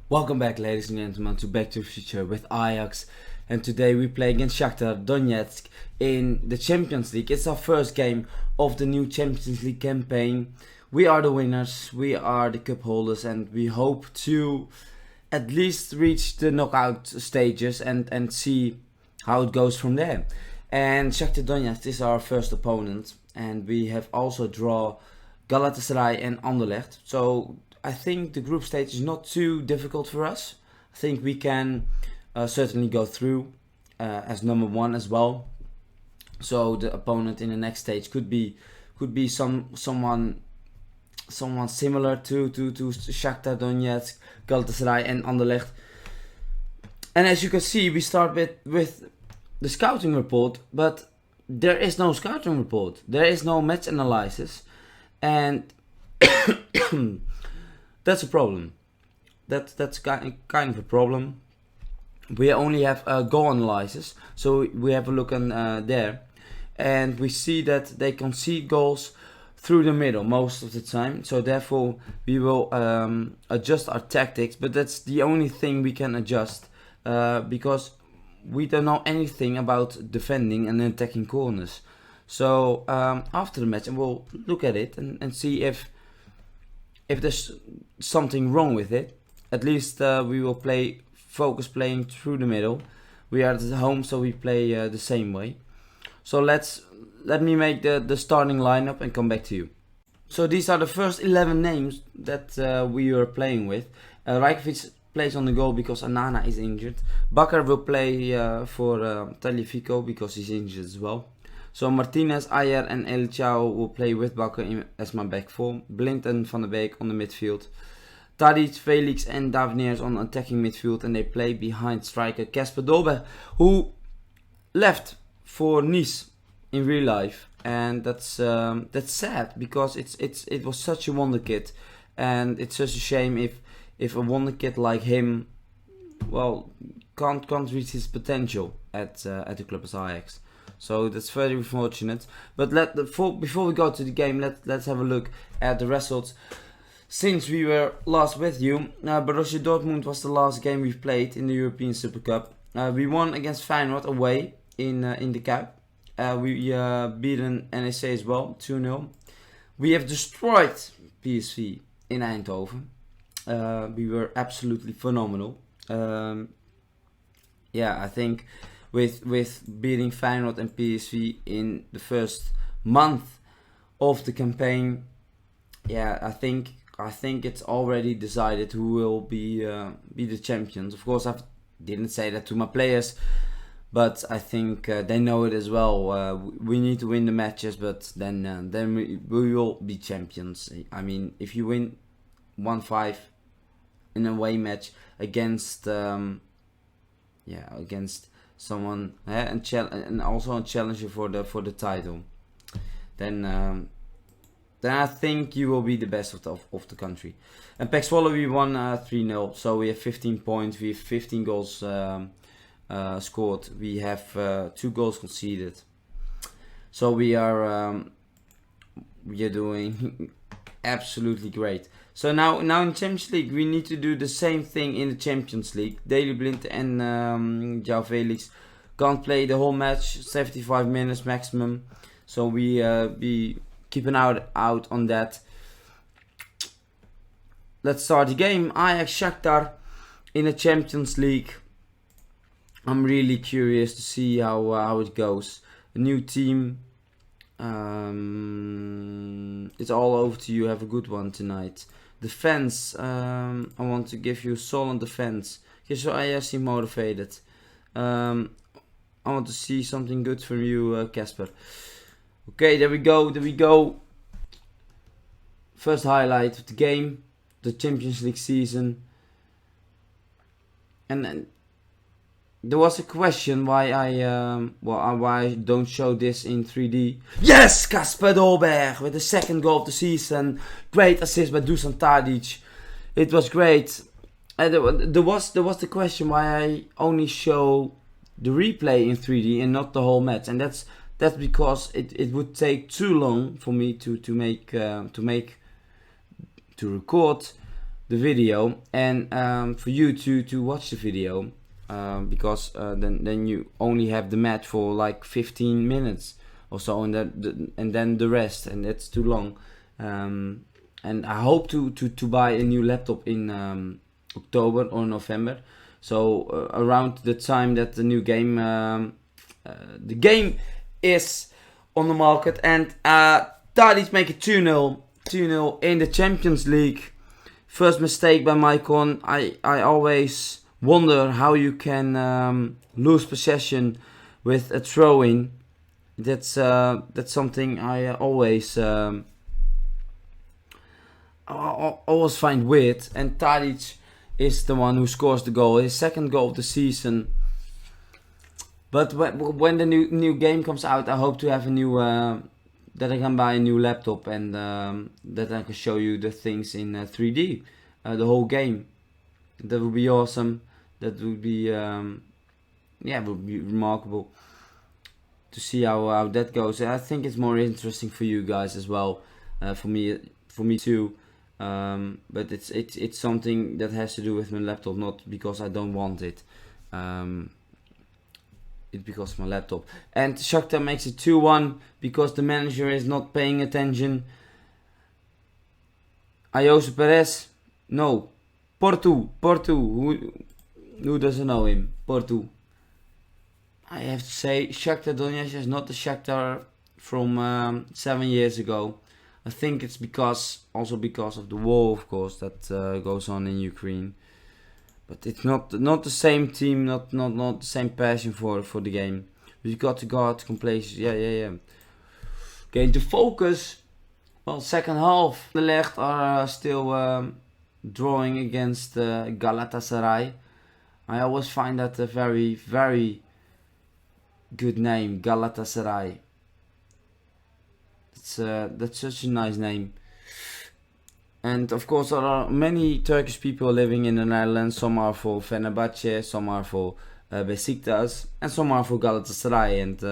Welcome back, ladies and gentlemen, to Back to the Future with Ajax. And today we play against Shakhtar Donetsk in the Champions League. It's our first game of the new Champions League campaign. We are the winners, we are the cup holders, and we hope to at least reach the knockout stages and see how it goes from there. And Shakhtar Donetsk is our first opponent, and we have also drawn Galatasaray and Anderlecht. So I think the group stage is not too difficult for us. I think we can certainly go through as number one as well. So the opponent in the next stage could be someone similar to Shakhtar Donetsk, Galatasaray and Anderlecht. And as you can see, we start with the scouting report, but there is no scouting report. There is no match analysis, and that's a problem. That's kind of a problem. We only have a goal analysis, so we have a look on there, and we see that they concede goals through the middle most of the time. So therefore, we will adjust our tactics, but that's the only thing we can adjust because we don't know anything about defending and attacking corners. So after the match, and we'll look at it and see if there's something wrong with it. At least we will focus playing through the middle. We are at home, so we play the same way. So let me make the starting lineup and come back to you. So these are the first 11 names that we are playing with. Rajkovic plays on the goal because Anana is injured. Bakar will play for Tagliafico because he's injured as well. So Martinez, Ayer and El Chao will play with Bakar as my back four. Blind and Van der Beek on the midfield. Tadic, Felix and Davineers on attacking midfield, and they play behind striker Kasper Dolberg, who left for Nice in real life, and that's sad because it was such a wonder kid, and it's such a shame if a wonder kid like him, well, can't reach his potential at the club as Ajax. So that's very unfortunate. But before we go to the game, let's have a look at the results. Since we were last with you, Borussia Dortmund was the last game we played in the European Super Cup. We won against Feyenoord away in the Kuip. We beaten NEC as well, 2-0. We have destroyed PSV in Eindhoven. We were absolutely phenomenal. I think with beating Feyenoord and PSV in the first month of the campaign, I think it's already decided who will be the champions. Of course, I didn't say that to my players, but I think they know it as well. We need to win the matches, but then we will be champions. I mean, if you win 1-5 in a away match against against someone and also a challenger for the title, then I think you will be the best of the country. And PEC Zwolle we won 3-0, so we have 15 points, we have 15 goals scored, we have 2 goals conceded. So we are doing absolutely great. So now in Champions League we need to do the same thing in the Champions League. Daley Blind and João Felix can't play the whole match, 75 minutes maximum. So we keep an eye out on that. Let's start the game. Ajax Shakhtar in the Champions League. I'm really curious to see how it goes. A new team. It's all over to you. Have a good one tonight. Defense. I want to give you a solid defense. Okay, so I seem motivated. I want to see something good from you, Kasper. Okay, there we go. First highlight of the game, the Champions League season. And then there was a question why I don't show this in 3D. Yes, Kasper Dolberg with the second goal of the season. Great assist by Dusan Tadic. It was great. And there was the question why I only show the replay in 3D and not the whole match, and that's because it would take too long for me to record the video, and for you to watch the video, because then you only have the match for like 15 minutes or so, and then the rest, and that's too long. And I hope to buy a new laptop in October or November, so around the time that the new game the game is on the market. And Tadic make it 2-0 in the Champions League. First mistake by Maicon. I always wonder how you can lose possession with a throw-in. That's something I always find weird. And Tadic is the one who scores the goal, his second goal of the season. But when the new game comes out, I hope to have a new that I can buy a new laptop, and that I can show you the things in 3D, the whole game. That would be awesome. That would be would be remarkable to see how that goes. And I think it's more interesting for you guys as well, for me too. But it's something that has to do with my laptop, not because I don't want it. It's because of my laptop. And Shakhtar makes it 2-1 because the manager is not paying attention. Ayoso Perez, no. Porto, who doesn't know him? Porto. I have to say, Shakhtar Donetsk is not the Shakhtar from 7 years ago. I think it's also because of the war, of course, that goes on in Ukraine. But it's not the same team, not the same passion for the game. We've got to guard complacency. Yeah. Okay, to focus. Well, second half, the Legt are still drawing against Galatasaray. I always find that a very, very good name, Galatasaray. That's such a nice name. And of course, there are many Turkish people living in the Netherlands. Some are for Fenerbahce, some are for Besiktas, and some are for Galatasaray. And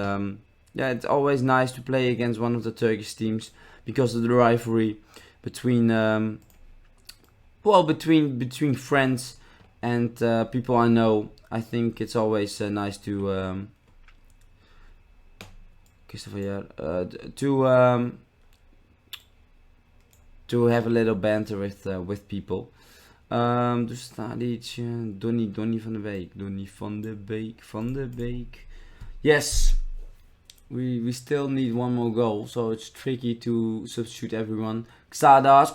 it's always nice to play against one of the Turkish teams because of the rivalry between between friends and people I know. I think it's always nice to to have a little banter with people. Dus Tadic, Donny van de Beek. Yes, we still need one more goal, so it's tricky to substitute everyone. Xadas,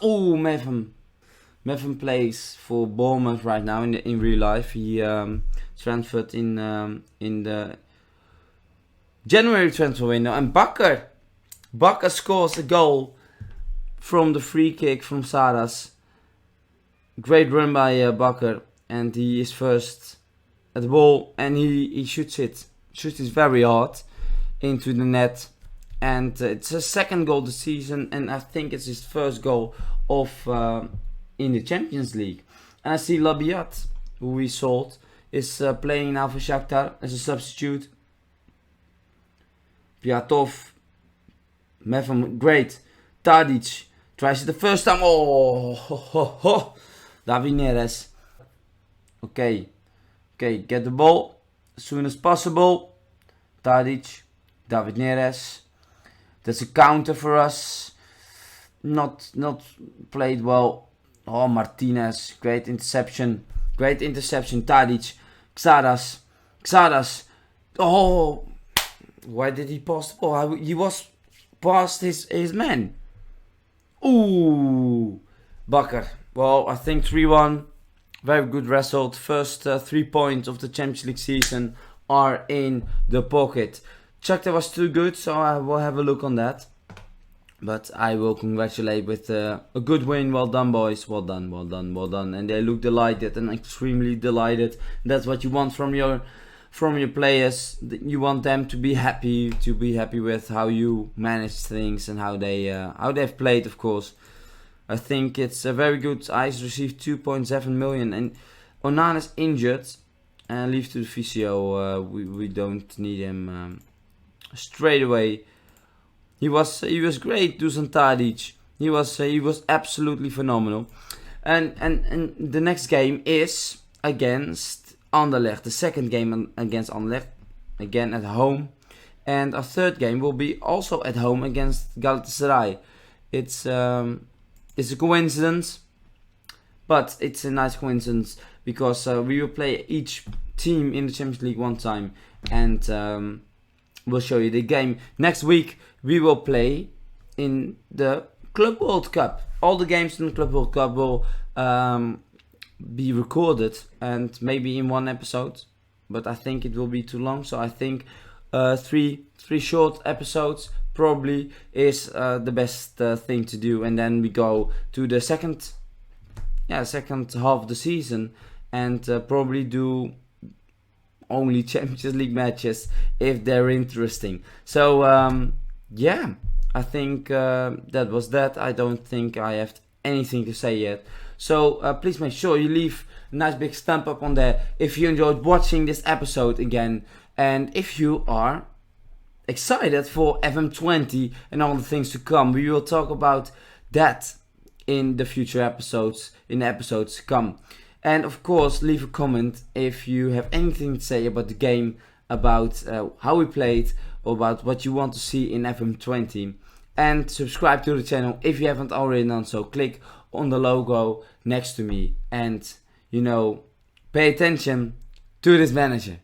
Mevin plays for Bournemouth right now in real life. He transferred in the January transfer window, and Bakker scores a goal from the free kick from Saras. Great run by Bakker, and he is first at the ball, and he shoots it very hard into the net, and it's his second goal this season, and I think it's his first goal of in the Champions League. And I see Labiat, who we sold, is playing now for Shakhtar as a substitute. Piatov, Mevin, great. Tadic tries it the first time. David Neres. Okay, get the ball as soon as possible. Tadic, David Neres. That's a counter for us. Not played well. Martinez, great interception. Tadic, Xadas. Why did he pass the ball? He was past his man. Bakker. Well, I think 3-1. Very good result. First 3 points of the Champions League season are in the pocket. Shakhtar was too good, so I will have a look on that. But I will congratulate with a good win. Well done, boys. Well done. And they look delighted, and extremely delighted. That's what you want from your players. You want them to be happy with how you manage things and how they've played, of course. I think it's a very good. Ajax received 2.7 million, and Onana's injured and leaves to the physio. We don't need him straight away. He was great, Dusan Tadic. He was absolutely phenomenal. And the next game is against Anderlecht. The second game against Anderlecht, again at home. And our third game will be also at home against Galatasaray. It's a coincidence, but it's a nice coincidence because we will play each team in the Champions League one time, and we'll show you the game. Next week we will play in the Club World Cup. All the games in the Club World Cup will be recorded and maybe in one episode, but I think it will be too long, so I think three short episodes probably is the best thing to do, and then we go to the second half of the season and probably do only Champions League matches if they're interesting. So I think that was that. I don't think I have anything to say yet. So please make sure you leave a nice big stamp up on there if you enjoyed watching this episode again, and if you are excited for FM20 and all the things to come. We will talk about that in the future episodes, in the episodes to come. And of course, leave a comment if you have anything to say about the game, about how we played, or about what you want to see in FM20. And subscribe to the channel if you haven't already done so. Click on the logo next to me and, pay attention to this manager.